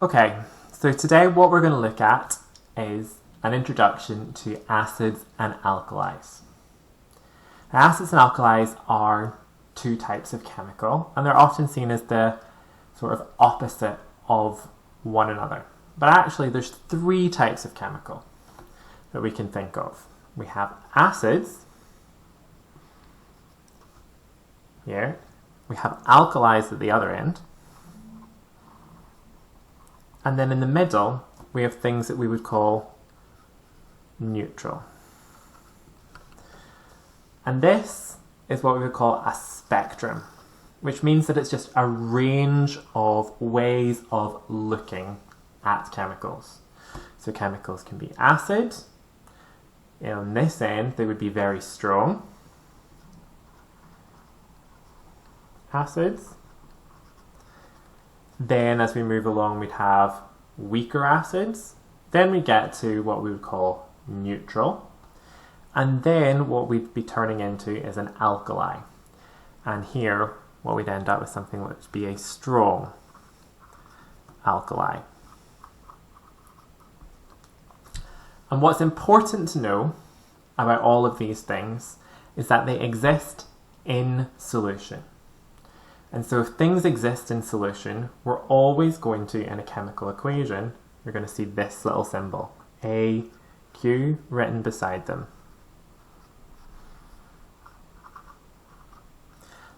Okay, so today what we're going to look at is an introduction to acids and alkalis. Now, acids and alkalis are two types of chemical, and they're often seen as the sort of opposite of one another. But actually there's three types of chemical that we can think of. We have acids here, we have alkalis at the other end, and then in the middle we have things that we would call neutral. And this is what we would call a spectrum, which means that it's just a range of ways of looking at chemicals. So chemicals can be acid. On this end, they would be very strong acids. Then as we move along, we'd have weaker acids. Then we get to what we would call neutral. And then what we'd be turning into is an alkali. And here, what we'd end up with something which would be a strong alkali. And what's important to know about all of these things is that they exist in solution. And so if things exist in solution, we're always going to, in a chemical equation, you're going to see this little symbol, AQ, written beside them.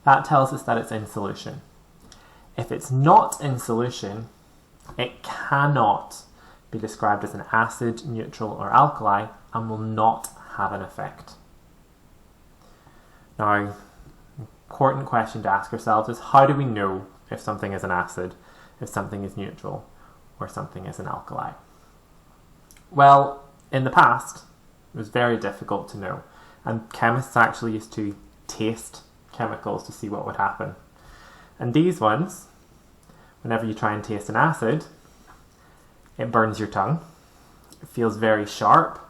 That tells us that it's in solution. If it's not in solution, it cannot be described as an acid, neutral, or alkali and will not have an effect. Now, important question to ask ourselves is, how do we know if something is an acid, if something is neutral, or something is an alkali? Well, in the past, it was very difficult to know, and chemists actually used to taste chemicals to see what would happen. And these ones, whenever you try and taste an acid, it burns your tongue, it feels very sharp,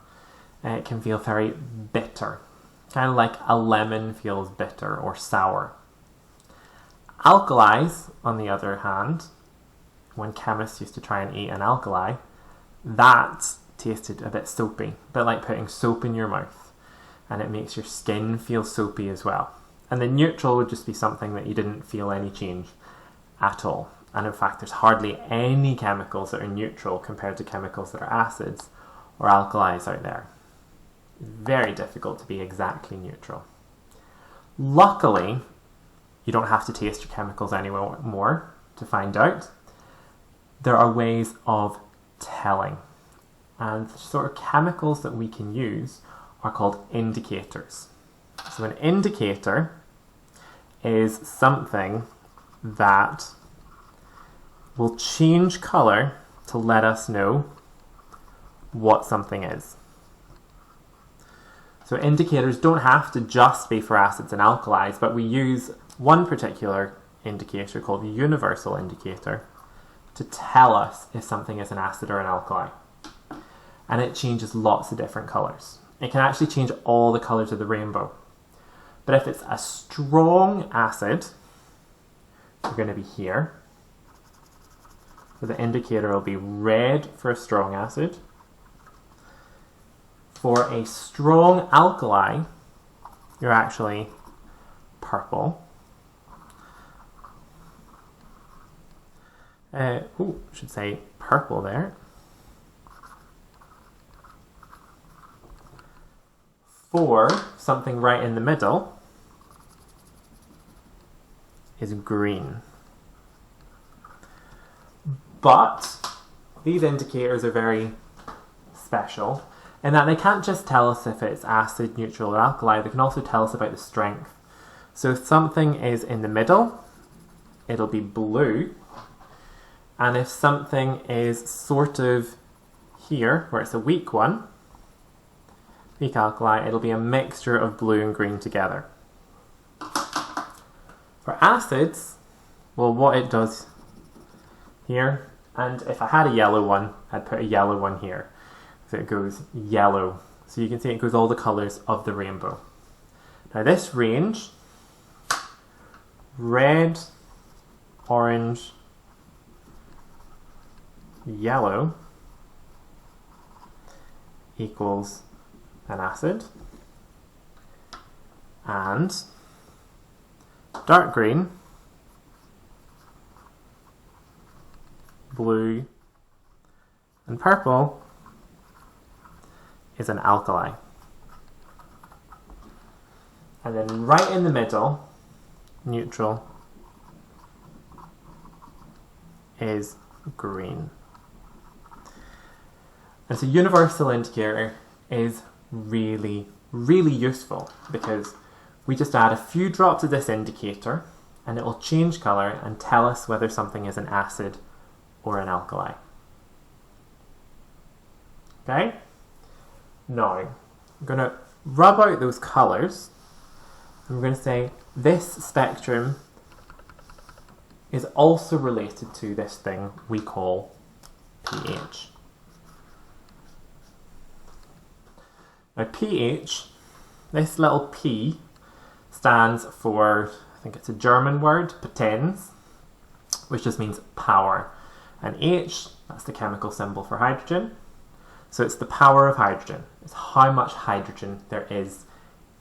and it can feel very bitter. Kind of like a lemon feels bitter or sour. Alkalis, on the other hand, when chemists used to try and eat an alkali, that tasted a bit soapy, a bit like putting soap in your mouth, and it makes your skin feel soapy as well. And the neutral would just be something that you didn't feel any change at all. And in fact, there's hardly any chemicals that are neutral compared to chemicals that are acids or alkalis out there. Very difficult to be exactly neutral. Luckily, you don't have to taste your chemicals anymore to find out. There are ways of telling. And the sort of chemicals that we can use are called indicators. So an indicator is something that will change colour to let us know what something is. So indicators don't have to just be for acids and alkalis, but we use one particular indicator called the universal indicator to tell us if something is an acid or an alkali. And it changes lots of different colours. It can actually change all the colours of the rainbow. But if it's a strong acid, we're going to be here. So the indicator will be red for a strong acid. For a strong alkali, you're actually purple. Should say purple there. For something right in the middle is green. But these indicators are very special in that they can't just tell us if it's acid, neutral, or alkali, they can also tell us about the strength. So if something is in the middle, it'll be blue. And if something is sort of here, where it's a weak one, weak alkali, it'll be a mixture of blue and green together. For acids, well, what it does here, and if I had a yellow one, I'd put a yellow one here. So it goes yellow. So you can see it goes all the colours of the rainbow. Now this range, red, orange, yellow equals an acid, and dark green, blue, and purple is an alkali. And then right in the middle, neutral, is green. And so universal indicator is really, really useful because we just add a few drops of this indicator and it will change colour and tell us whether something is an acid or an alkali. Okay? Now, I'm going to rub out those colours and we're going to say this spectrum is also related to this thing we call pH. Now pH, this little P stands for, I think it's a German word, potens, which just means power. And H, that's the chemical symbol for hydrogen. So it's the power of hydrogen. It's how much hydrogen there is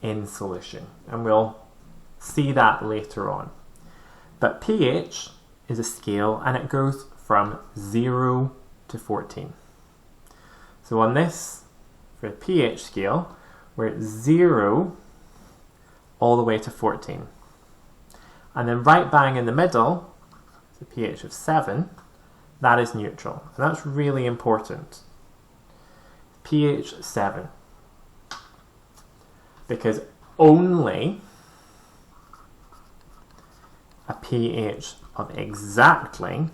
in solution. And we'll see that later on. But pH is a scale and it goes from 0 to 14. So on this, for the pH scale, we're at 0 all the way to 14. And then right bang in the middle, the pH of 7, that is neutral. And that's really important. pH 7. Because only a pH of exactly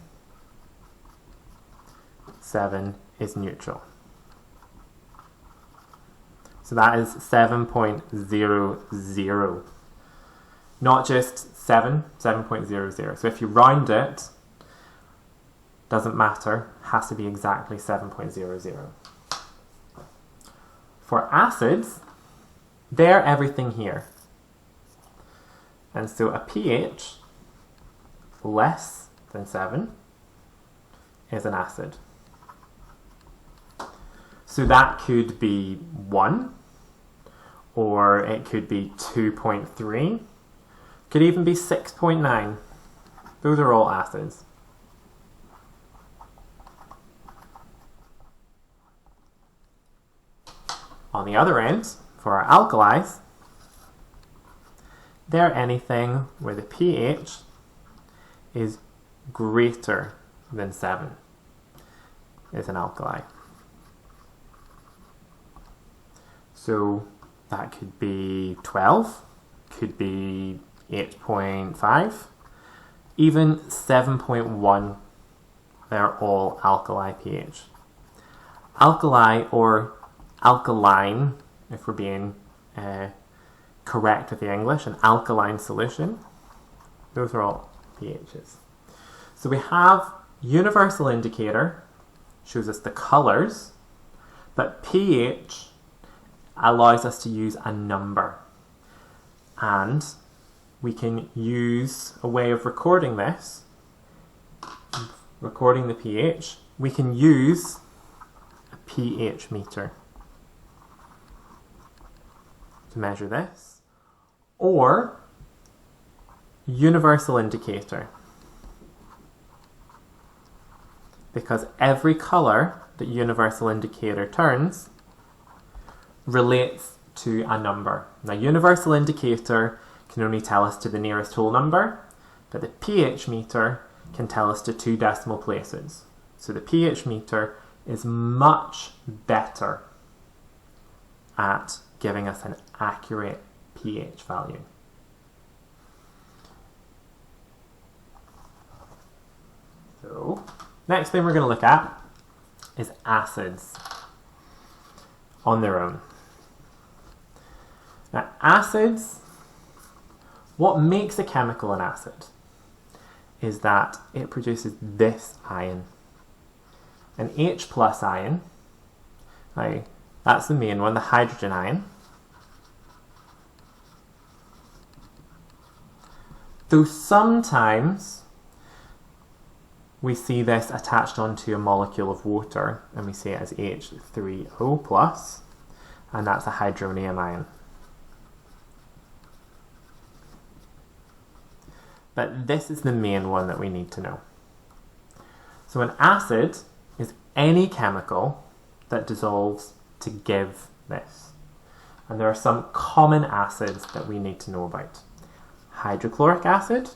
7 is neutral. So that is 7.00. Not just 7, 7.00. So if you round it, doesn't matter, has to be exactly 7.00. For acids, they're everything here. And so a pH less than 7 is an acid. So that could be 1, or it could be 2.3, could even be 6.9. Those are all acids. On the other end, for our alkalis, they're anything where the pH is greater than 7 is an alkali. So that could be 12, could be 8.5, even 7.1, they're all alkali pH. Alkali or alkaline, if we're being correct with the English, an alkaline solution, those are all pHs. So we have universal indicator, shows us the colours, but pH allows us to use a number. And we can use a way of recording this, recording the pH, we can use a pH meter to measure this, or universal indicator, because every colour that universal indicator turns relates to a number. Now, universal indicator can only tell us to the nearest whole number, but the pH meter can tell us to 2 decimal places. So the pH meter is much better at giving us an accurate pH value. So, next thing we're going to look at is acids on their own. Now, acids, what makes a chemical an acid is that it produces this ion, an H plus ion. Now, that's the main one, the hydrogen ion. Though sometimes we see this attached onto a molecule of water, and we say it as H3O plus, and that's a hydronium ion. But this is the main one that we need to know. So an acid is any chemical that dissolves to give this. And there are some common acids that we need to know about. Hydrochloric acid,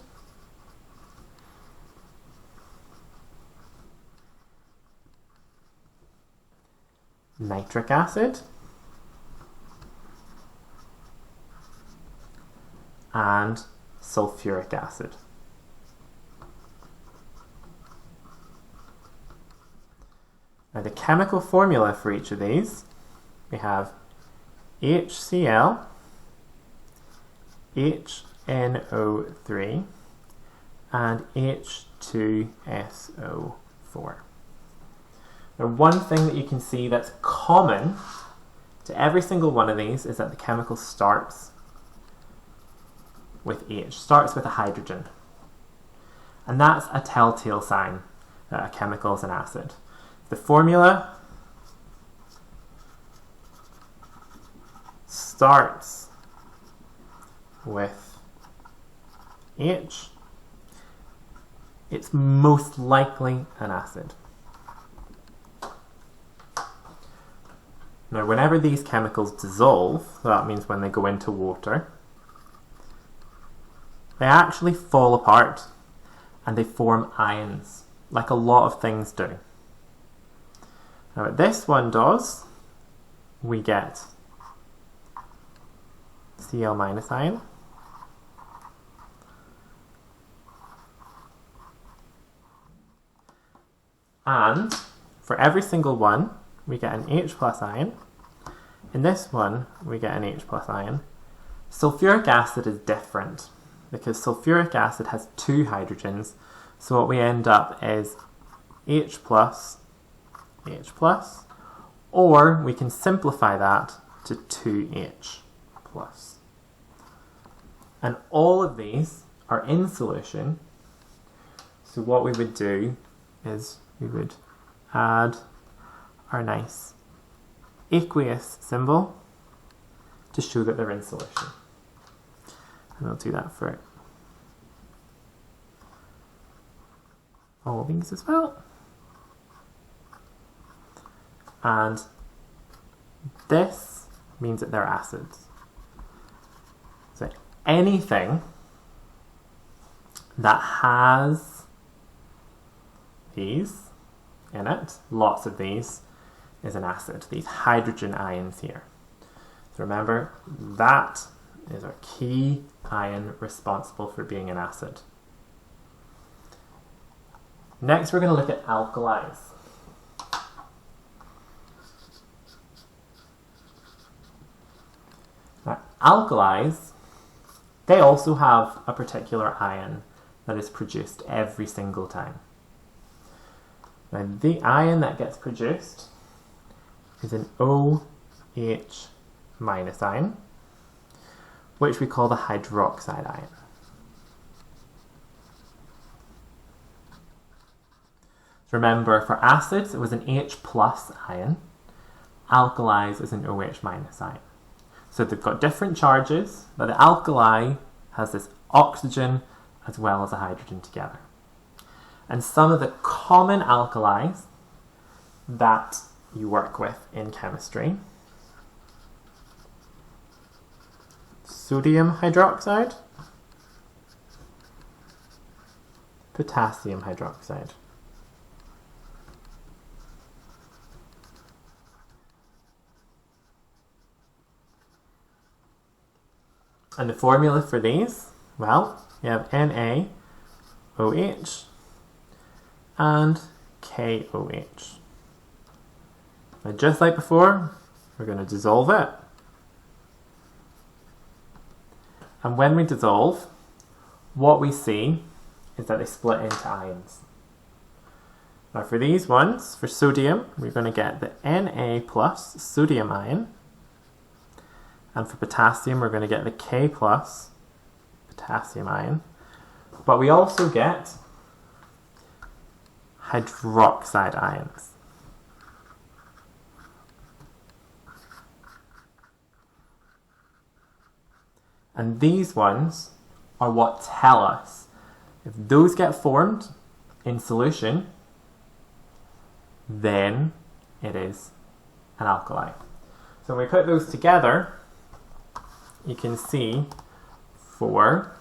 nitric acid, and sulfuric acid. Now the chemical formula for each of these, we have HCl, HNO3, and H2SO4. Now one thing that you can see that's common to every single one of these is that the chemical starts with H, starts with a hydrogen. And that's a telltale sign that a chemical is an acid. The formula starts with H, it's most likely an acid. Now, whenever these chemicals dissolve, so that means when they go into water, they actually fall apart and they form ions, like a lot of things do. Now, what this one does, we get Cl minus ion, and for every single one, we get an H plus ion. In this one, we get an H plus ion. Sulfuric acid is different because sulfuric acid has two hydrogens, so what we end up is H plus, or we can simplify that to 2H plus. And all of these are in solution, so what we would do is we would add our nice aqueous symbol to show that they're in solution. And I'll do that for all these as well. And this means that they're acids. So anything that has these in it, lots of these, is an acid. These hydrogen ions here. So remember, that is our key ion responsible for being an acid. Next, we're going to look at alkalis. Now, alkalis, they also have a particular ion that is produced every single time. Now, the ion that gets produced is an OH minus ion, which we call the hydroxide ion. So remember, for acids, it was an H plus ion. Alkalis is an OH minus ion. So they've got different charges, but the alkali has this oxygen as well as a hydrogen together. And some of the common alkalis that you work with in chemistry: sodium hydroxide, potassium hydroxide. And the formula for these, well, you have NaOH and KOH. And just like before, we're going to dissolve it. And when we dissolve, what we see is that they split into ions. Now for these ones, for sodium, we're going to get the Na plus sodium ion. And for potassium, we're going to get the K plus potassium ion. But we also get hydroxide ions. And these ones are what tell us if those get formed in solution, then it is an alkali. So when we put those together, you can see for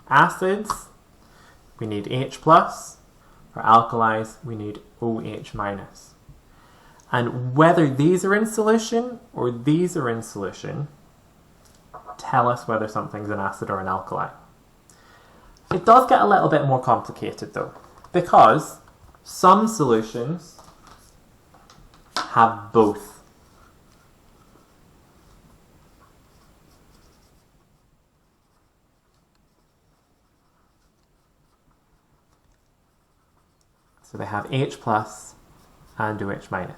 acids, we need H+. For alkalis, we need OH-. And whether these are in solution or these are in solution, tell us whether something's an acid or an alkali. It does get a little bit more complicated though, because some solutions have both. So they have H+ and OH-.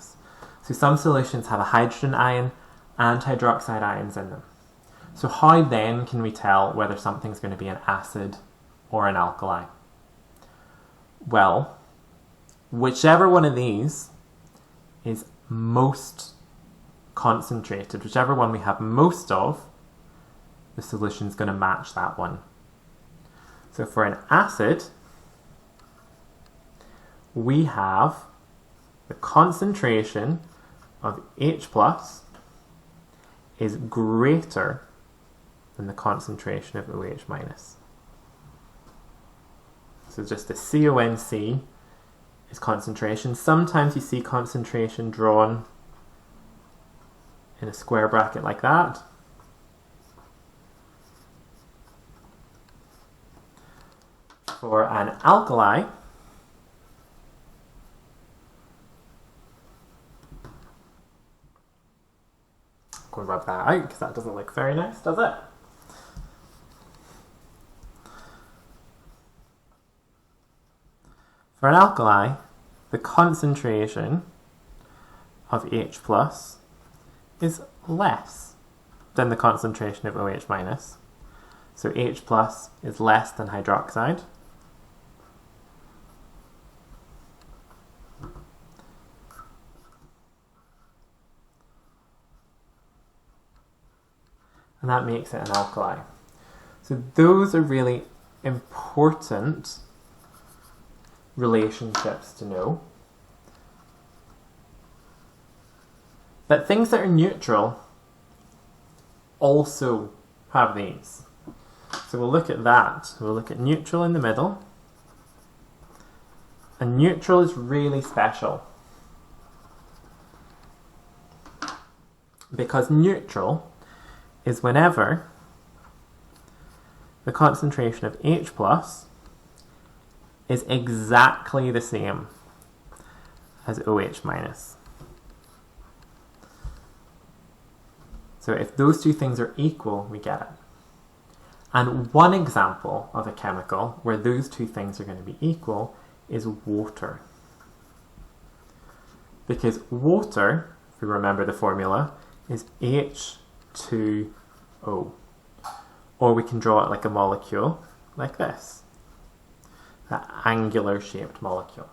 So some solutions have a hydrogen ion and hydroxide ions in them. So how then can we tell whether something's going to be an acid or an alkali? Well, whichever one of these is most concentrated, whichever one we have most of, the solution's going to match that one. So for an acid, we have the concentration of H+ is greater than the concentration of OH-. So just the CONC is concentration. Sometimes you see concentration drawn in a square bracket like that. For an alkali, go and rub that out because that doesn't look very nice, does it? For an alkali, the concentration of H+ is less than the concentration of OH-. So H+ is less than hydroxide. And that makes it an alkali. So those are really important relationships to know. But things that are neutral also have these. So we'll look at that. We'll look at neutral in the middle. And neutral is really special, because neutral is whenever the concentration of H+ is exactly the same as OH-. So if those two things are equal, we get it. And one example of a chemical where those two things are going to be equal is water. Because water, if we remember the formula, is H2O. Or we can draw it like a molecule, like this. That angular shaped molecule.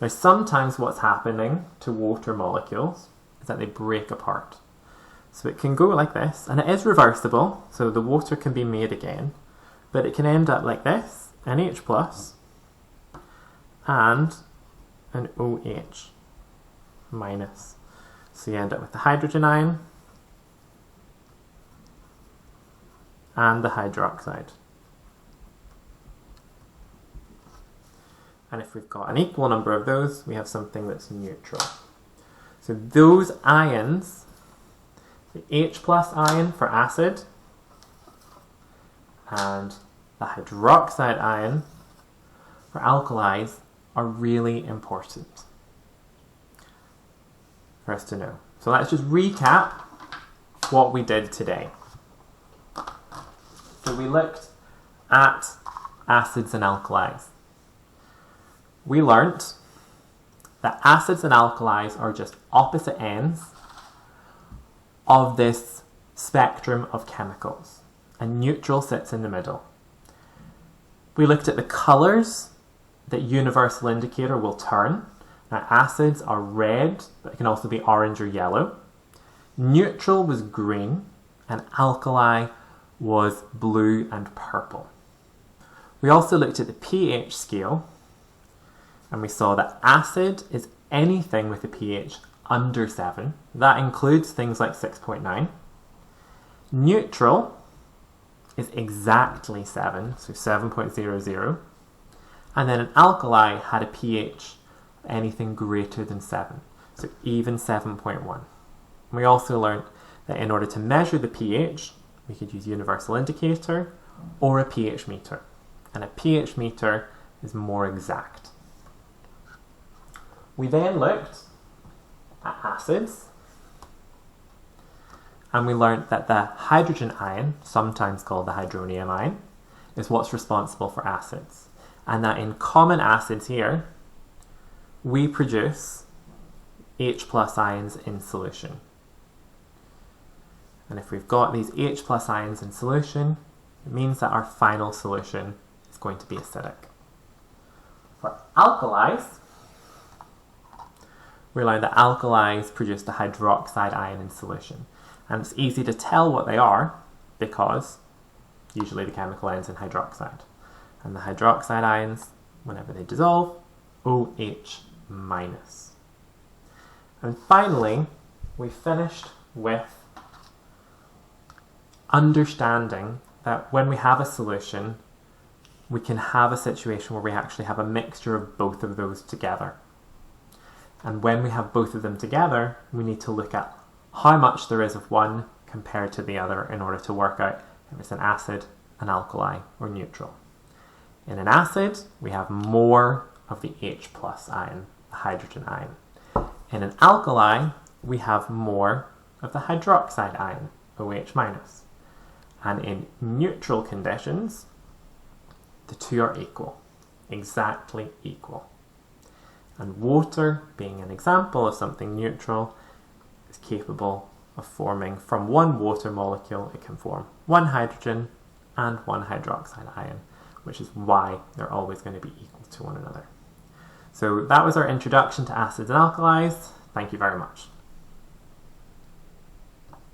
Now sometimes what's happening to water molecules is that they break apart. So it can go like this, and it is reversible, so the water can be made again, but it can end up like this, an H+ and an OH-. So you end up with the hydrogen ion and the hydroxide. And if we've got an equal number of those, we have something that's neutral. So those ions, the H+ ion for acid and the hydroxide ion for alkalis, are really important for us to know. So let's just recap what we did today. So we looked at acids and alkalis. We learnt that acids and alkalis are just opposite ends of this spectrum of chemicals, and neutral sits in the middle. We looked at the colours that universal indicator will turn. Now, acids are red, but it can also be orange or yellow. Neutral was green, and alkali was blue and purple. We also looked at the pH scale, and we saw that acid is anything with a pH under 7. That includes things like 6.9. Neutral is exactly 7, so 7.00. And then an alkali had a pH of anything greater than 7, so even 7.1. We also learned that in order to measure the pH, we could use universal indicator or a pH meter. And a pH meter is more exact. We then looked at acids, and we learned that the hydrogen ion, sometimes called the hydronium ion, is what's responsible for acids. And that in common acids here, we produce H plus ions in solution. And if we've got these H plus ions in solution, it means that our final solution is going to be acidic. For alkalis, we learned that alkalis produce the hydroxide ion in solution. And it's easy to tell what they are because usually the chemical ends in hydroxide. And the hydroxide ions, whenever they dissolve, OH minus. And finally, we finished with understanding that when we have a solution, we can have a situation where we actually have a mixture of both of those together. And when we have both of them together, we need to look at how much there is of one compared to the other in order to work out if it's an acid, an alkali, or neutral. In an acid, we have more of the H plus ion, the hydrogen ion. In an alkali, we have more of the hydroxide ion, OH minus. And in neutral conditions, the two are equal, exactly equal. And water, being an example of something neutral, is capable of forming from one water molecule, it can form one hydrogen and one hydroxide ion, which is why they're always going to be equal to one another. So that was our introduction to acids and alkalis. Thank you very much.